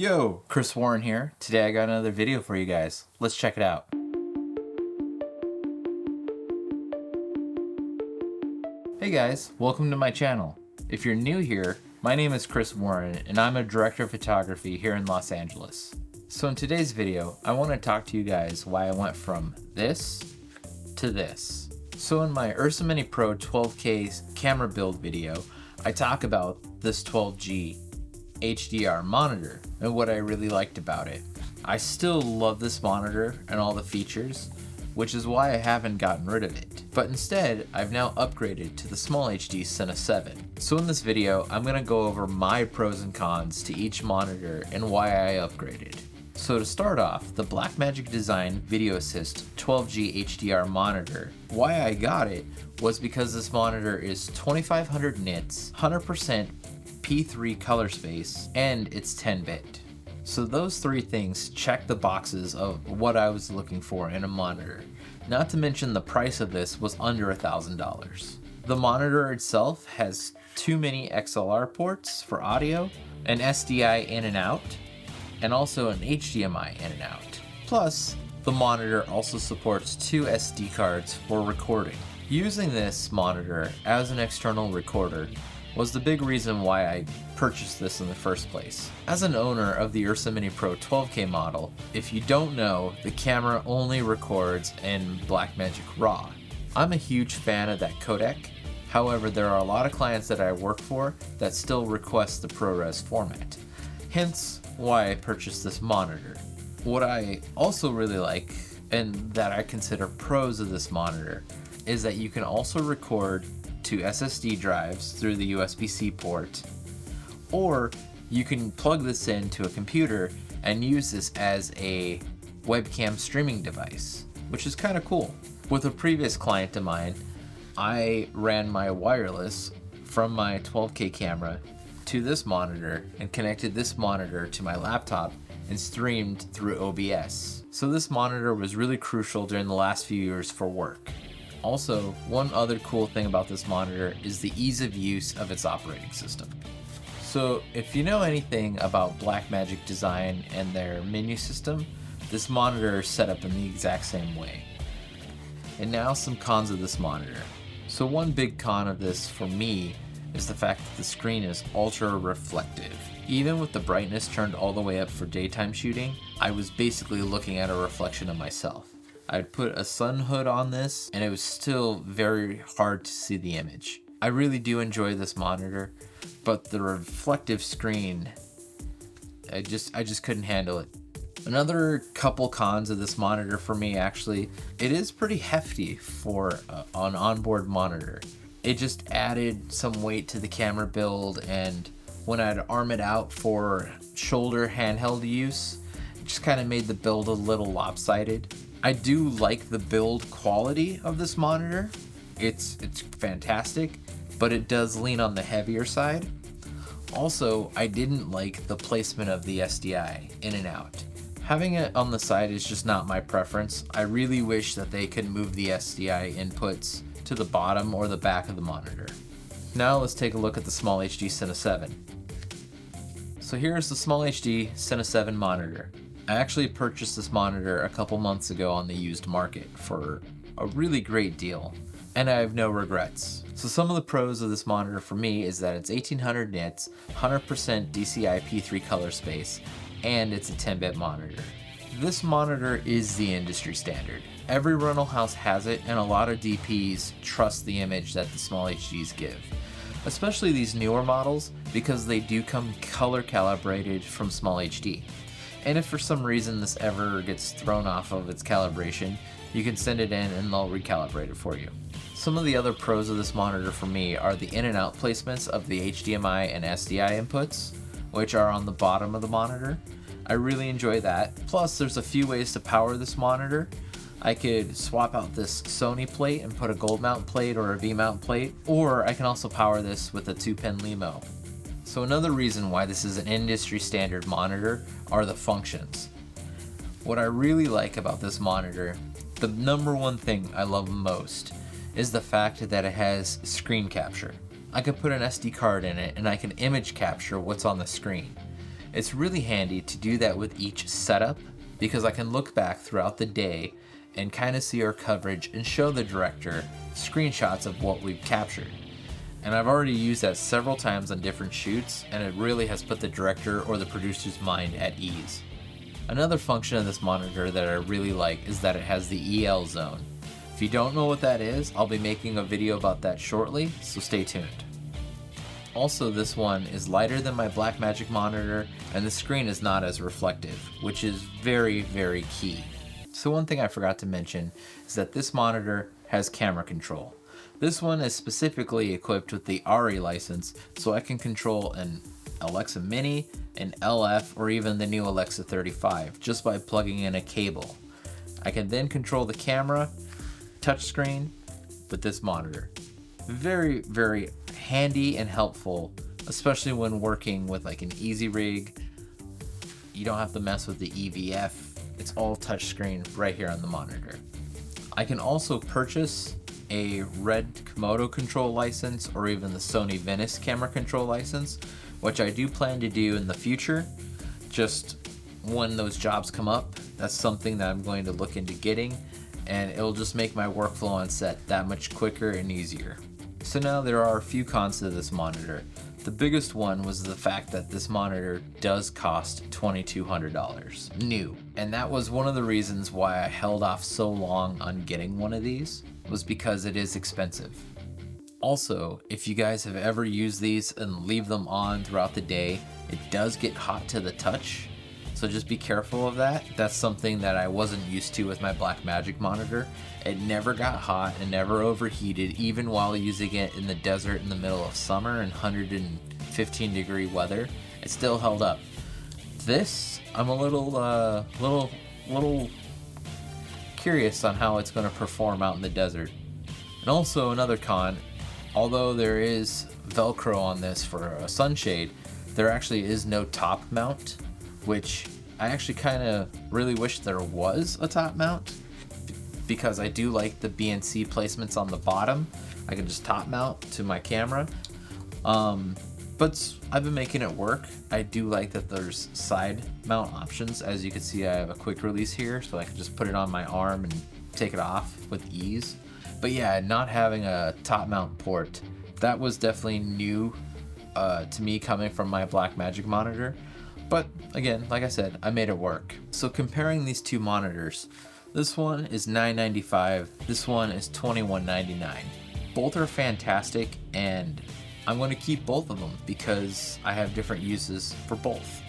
Yo, Chris Warren here. Today I got another video for you guys. Let's check it out. Hey guys, welcome to my channel. If you're new here, my name is Chris Warren and I'm a director of photography here in Los Angeles. So in today's video, I want to talk to you guys why I went from this to this. So in my Ursa Mini Pro 12K camera build video, I talk about this 12G HDR monitor and what I really liked about it. I still love this monitor and all the features, which is why I haven't gotten rid of it. But instead, I've now upgraded to the SmallHD Cine 7. So in this video, I'm going to go over my pros and cons to each monitor and why I upgraded. So to start off, the Blackmagic Design Video Assist 12G HDR monitor. Why I got it was because this monitor is 2500 nits, 100% P3 color space, and it's 10-bit. So those three things check the boxes of what I was looking for in a monitor. Not to mention the price of this was under $1,000. The monitor itself has 2 mini XLR ports for audio, an SDI in and out, and also an HDMI in and out. Plus, the monitor also supports 2 SD cards for recording. Using this monitor as an external recorder was the big reason why I purchased this in the first place. As an owner of the Ursa Mini Pro 12K model, if you don't know, the camera only records in Blackmagic RAW. I'm a huge fan of that codec. However, there are a lot of clients that I work for that still request the ProRes format. Hence why I purchased this monitor. What I also really like, and that I consider pros of this monitor, is that you can also record to SSD drives through the USB-C port, or you can plug this into a computer and use this as a webcam streaming device, which is kind of cool. With a previous client of mine, I ran my wireless from my 12K camera to this monitor and connected this monitor to my laptop and streamed through OBS. So this monitor was really crucial during the last few years for work. Also, one other cool thing about this monitor is the ease of use of its operating system. So if you know anything about Blackmagic Design and their menu system, this monitor is set up in the exact same way. And now some cons of this monitor. So one big con of this for me is the fact that the screen is ultra reflective. Even with the brightness turned all the way up for daytime shooting, I was basically looking at a reflection of myself. I'd put a sun hood on this and it was still very hard to see the image. I really do enjoy this monitor, but the reflective screen, I just couldn't handle it. Another couple cons of this monitor for me, actually, it is pretty hefty for an onboard monitor. It just added some weight to the camera build, and when I'd arm it out for shoulder handheld use, it just kind of made the build a little lopsided. I do like the build quality of this monitor. It's fantastic, but it does lean on the heavier side. Also, I didn't like the placement of the SDI in and out. Having it on the side is just not my preference. I really wish that they could move the SDI inputs to the bottom or the back of the monitor. Now let's take a look at the SmallHD Cine 7. So here's the SmallHD Cine 7 monitor. I actually purchased this monitor a couple months ago on the used market for a really great deal, and I have no regrets. So some of the pros of this monitor for me is that it's 1800 nits, 100% DCI P3 color space, and it's a 10-bit monitor. This monitor is the industry standard. Every rental house has it, and a lot of DPs trust the image that the SmallHDs give. Especially these newer models, because they do come color calibrated from SmallHD. And if for some reason this ever gets thrown off of its calibration, you can send it in and they'll recalibrate it for you. Some of the other pros of this monitor for me are the in and out placements of the HDMI and SDI inputs, which are on the bottom of the monitor. I really enjoy that. Plus, there's a few ways to power this monitor. I could swap out this Sony plate and put a gold mount plate or a V mount plate, or I can also power this with a 2-pin LEMO. So another reason why this is an industry standard monitor are the functions. What I really like about this monitor, the number one thing I love most, is the fact that it has screen capture. I can put an SD card in it and I can image capture what's on the screen. It's really handy to do that with each setup because I can look back throughout the day and kind of see our coverage and show the director screenshots of what we've captured. And I've already used that several times on different shoots, and it really has put the director or the producer's mind at ease. Another function of this monitor that I really like is that it has the EL zone. If you don't know what that is, I'll be making a video about that shortly, so stay tuned. Also, this one is lighter than my Blackmagic monitor, and the screen is not as reflective, which is very, very key. So one thing I forgot to mention is that this monitor has camera control. This one is specifically equipped with the ARRI license, so I can control an Alexa Mini, an LF, or even the new Alexa 35 just by plugging in a cable. I can then control the camera, touchscreen with this monitor. Very, very handy and helpful, especially when working with like an easy rig. You don't have to mess with the EVF. It's all touchscreen right here on the monitor. I can also purchase a Red Komodo control license or even the Sony Venice camera control license, which I do plan to do in the future. Just when those jobs come up, that's something that I'm going to look into getting, and it'll just make my workflow on set that much quicker and easier. So now there are a few cons to this monitor. The biggest one was the fact that this monitor does cost $2,200 new, and that was one of the reasons why I held off so long on getting one of these, was because it is expensive. Also, if you guys have ever used these and leave them on throughout the day, it does get hot to the touch, so just be careful of that. That's something that I wasn't used to with my Blackmagic monitor. It never got hot and never overheated, even while using it in the desert in the middle of summer and 115-degree weather. It still held up. This, I'm a little curious on how it's going to perform out in the desert. And also another con, although there is Velcro on this for a sunshade, there actually is no top mount, which I actually kind of really wish there was a top mount, because I do like the BNC placements on the bottom. I can just top mount to my camera. But I've been making it work. I do like that there's side mount options. As you can see, I have a quick release here, so I can just put it on my arm and take it off with ease. But yeah, not having a top mount port, that was definitely new to me coming from my Blackmagic monitor. But again, like I said, I made it work. So comparing these two monitors, this one is $995, this one is $21.99. Both are fantastic, and I'm going to keep both of them because I have different uses for both.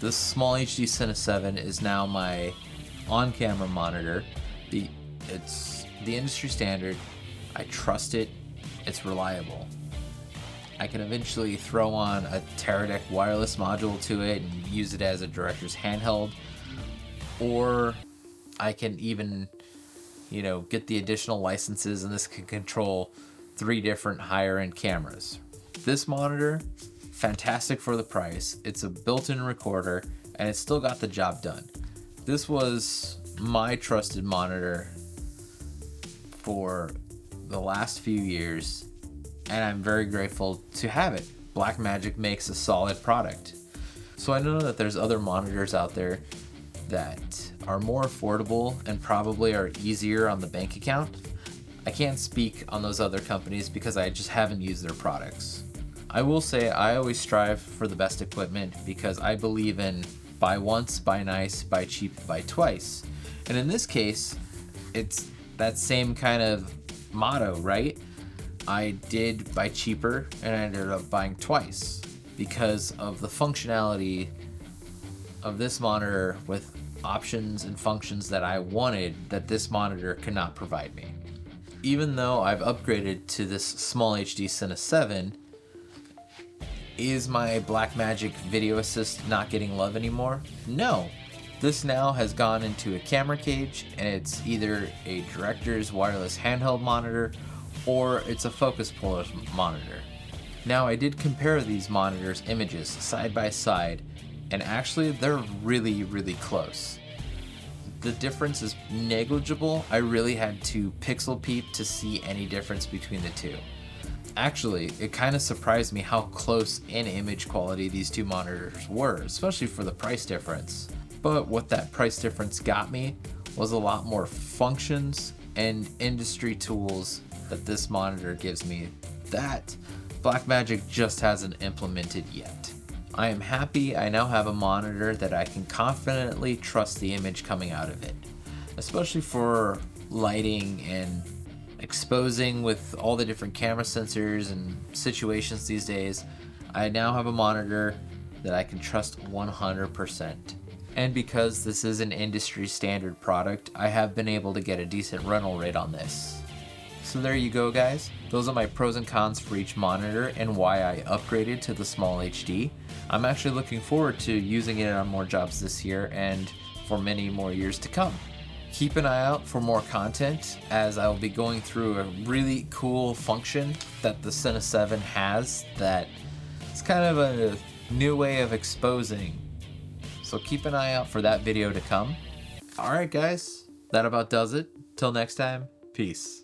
This SmallHD Cine 7 is now my on-camera monitor. It's the industry standard. I trust it. It's reliable. I can eventually throw on a Teradek wireless module to it and use it as a director's handheld, or I can even, get the additional licenses, and this can control 3 different higher end cameras. This monitor, fantastic for the price. It's a built-in recorder, and it's still got the job done. This was my trusted monitor for the last few years, and I'm very grateful to have it. Blackmagic makes a solid product. So I know that there's other monitors out there that are more affordable and probably are easier on the bank account. I can't speak on those other companies because I just haven't used their products. I will say I always strive for the best equipment because I believe in buy once, buy nice, buy cheap, buy twice. And in this case, it's that same kind of motto, right? I did buy cheaper and I ended up buying twice because of the functionality of this monitor with options and functions that I wanted that this monitor could not provide me. Even though I've upgraded to this SmallHD Cine 7, is my Blackmagic Video Assist not getting love anymore? No. This now has gone into a camera cage, and it's either a director's wireless handheld monitor or it's a focus puller monitor. Now, I did compare these monitors' images side by side, and actually they're really, really close. The difference is negligible. I really had to pixel peep to see any difference between the two. Actually, it kind of surprised me how close in image quality these two monitors were, especially for the price difference. But what that price difference got me was a lot more functions and industry tools that this monitor gives me that Blackmagic just hasn't implemented yet. I am happy I now have a monitor that I can confidently trust the image coming out of it, especially for lighting and exposing with all the different camera sensors and situations these days. I now have a monitor that I can trust 100%. And because this is an industry standard product, I have been able to get a decent rental rate on this. So there you go, guys. Those are my pros and cons for each monitor and why I upgraded to the SmallHD. I'm actually looking forward to using it on more jobs this year and for many more years to come. Keep an eye out for more content, as I'll be going through a really cool function that the Cine 7 has that is kind of a new way of exposing. So keep an eye out for that video to come. Alright guys, that about does it. Till next time, peace.